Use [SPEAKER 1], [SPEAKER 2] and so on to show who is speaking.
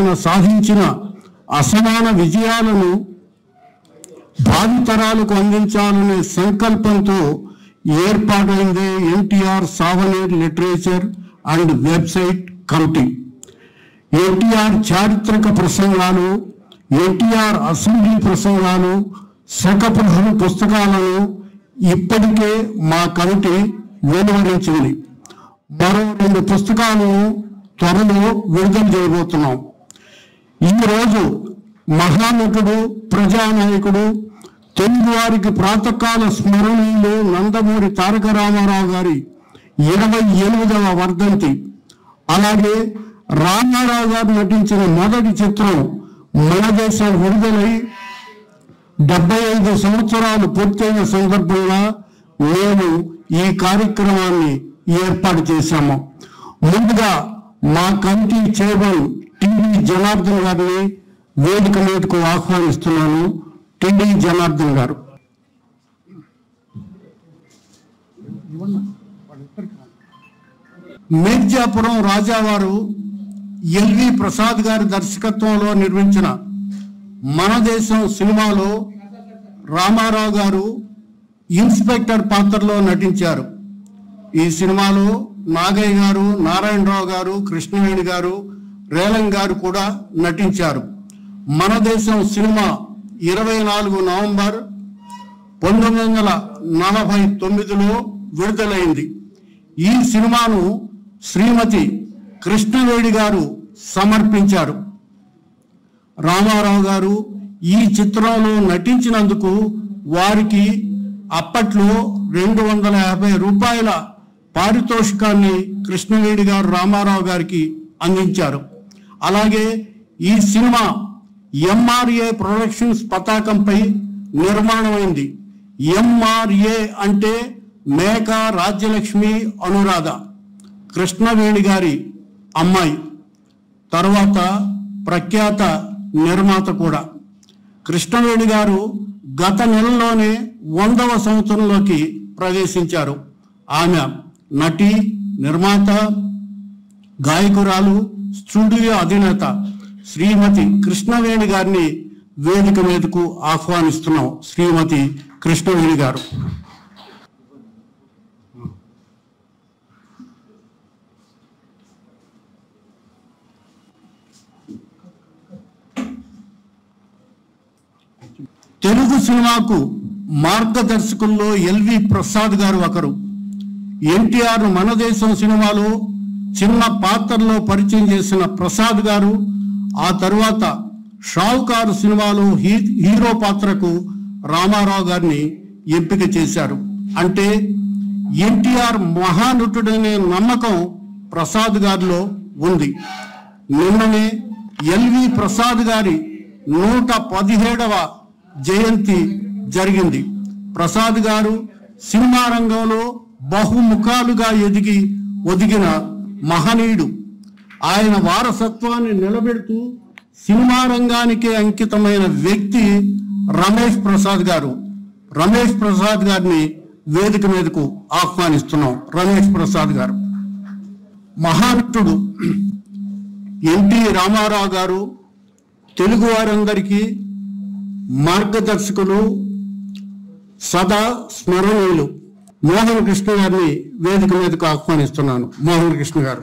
[SPEAKER 1] ఆయన సాధించిన అసమాన విజయాలను భావితరాలకు అందించాలనే సంకల్పంతో ఏర్పాటైందే NTR souvenir literature and website committee. NTR చారిత్రక ప్రసంగాలు, ఎన్టీఆర్ అసెంబ్లీ ప్రసంగాలు, శకపురుషుడు పుస్తకాలను ఇప్పటికే మా కమిటీ వెలువరించింది. మరో 2 పుస్తకాలను త్వరలో విడుదల చేయబోతున్నాం. ఈరోజు మహానటుడు, ప్రజానాయకుడు, తెలుగువారికి ప్రాతకాల స్మరణీయులు నందమూరి తారక రామారావు గారి 28వ వర్ధంతి. అలాగే రామారావు గారు నటించిన మొదటి చిత్రం మన దేశం విడుదలై 75 సంవత్సరాలు పూర్తయిన సందర్భంగా మేము ఈ కార్యక్రమాన్ని ఏర్పాటు చేశాము. ముందుగా మా కమిటీ చైర్మన్ టిడి జనార్దన్ గారిని వేదిక మీదకు ఆహ్వానిస్తున్నాను. టిడి జనార్దన్ గారు. మిర్జాపురం రాజావారు ఎల్వి ప్రసాద్ గారి దర్శకత్వంలో నిర్మించిన మన దేశం సినిమాలో రామారావు గారు ఇన్స్పెక్టర్ పాత్రలో నటించారు. ఈ సినిమాలో నాగయ్య గారు, నారాయణరావు గారు, కృష్ణవేణి గారు, రేలం గారు కూడా నటించారు. మన దేశం సినిమా 24 నవంబర్ 1949లో విడుదలైంది. ఈ సినిమాను శ్రీమతి కృష్ణవేణి గారు సమర్పించారు. రామారావు గారు ఈ చిత్రంలో నటించినందుకు వారికి అప్పట్లో 250 రూపాయల పారితోషికాన్ని కృష్ణవేణి గారు రామారావు గారికి అందించారు. అలాగే ఈ సినిమా ఎంఆర్ఏ ప్రొడక్షన్స్ పతాకంపై నిర్మాణమైంది. ఎంఆర్ఏ అంటే మేకా రాజ్యలక్ష్మి అనురాధ, కృష్ణవేణి గారి అమ్మాయి, తర్వాత ప్రఖ్యాత నిర్మాత కూడా. కృష్ణవేణి గారు గత నెలలోనే 100వ సంవత్సరంలోకి ప్రవేశించారు. ఆమె నటి, నిర్మాత, గాయకురాలు, స్టూడియో అధినేత శ్రీమతి కృష్ణవేణి గారిని వేదిక మీదకు ఆహ్వానిస్తున్నాం. శ్రీమతి కృష్ణవేణి గారు. తెలుగు సినిమాకు మార్గదర్శకుల్లో ఎల్వి ప్రసాద్ గారు ఒకరు. ఎన్టీఆర్ మన దేశం సినిమాలో చిన్న పాత్రలో పరిచయం చేసిన ప్రసాద్ గారు ఆ తరువాత షావుకారు సినిమాలో హీరో పాత్రకు రామారావు గారిని ఎంపిక చేశారు. అంటే ఎన్టీఆర్ మహానటుడనే నమ్మకం ప్రసాద్ గారిలో ఉంది. నిన్ననే ఎల్వి ప్రసాద్ గారి 117వ జయంతి జరిగింది. ప్రసాద్ గారు సినిమా రంగంలో బహుముఖాలుగా ఒదిగిన మహనీయుడు. ఆయన వారసత్వాన్ని నిలబెడుతూ సినిమా రంగానికే అంకితమైన వ్యక్తి రమేష్ ప్రసాద్ గారు. రమేష్ ప్రసాద్ గారిని వేదిక మీదకు ఆహ్వానిస్తున్నాం. రమేష్ ప్రసాద్ గారు మహానటుడు ఎన్టీ రామారావు గారు తెలుగు వారందరికీ మార్గదర్శకులు, సదా స్మరణీయులు. మోహన్ కృష్ణ గారిని వేదిక మీదకు ఆహ్వానిస్తున్నాను. మోహన్ కృష్ణ గారు.